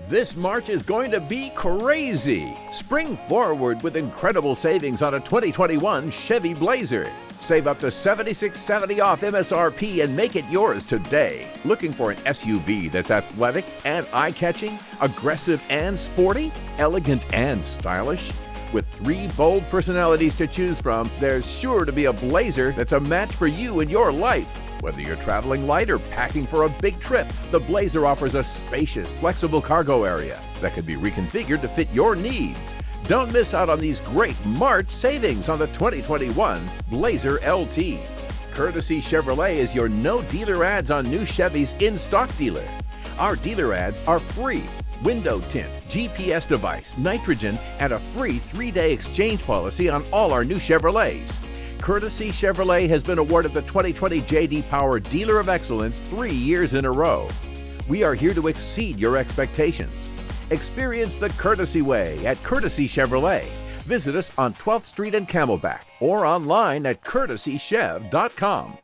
This March is going to be crazy. Spring forward with incredible savings on a 2021 Chevy Blazer. Save up to $76.70 off MSRP and make it yours today. Looking for an SUV that's athletic and eye-catching, aggressive and sporty, elegant and stylish? With 3 bold personalities to choose from, there's sure to be a Blazer that's a match for you and your life. Whether you're traveling light or packing for a big trip, the Blazer offers a spacious, flexible cargo area that can be reconfigured to fit your needs. Don't miss out on these great March savings on the 2021 Blazer LT. Courtesy Chevrolet is your no dealer ads on new Chevys in-stock dealer. Our dealer ads are free. Window tint, GPS device, nitrogen, and a free 3-day exchange policy on all our new Chevrolets. Courtesy Chevrolet has been awarded the 2020 J.D. Power Dealer of Excellence 3 years in a row. We are here to exceed your expectations. Experience the Courtesy way at Courtesy Chevrolet. Visit us on 12th Street and Camelback or online at courtesychev.com.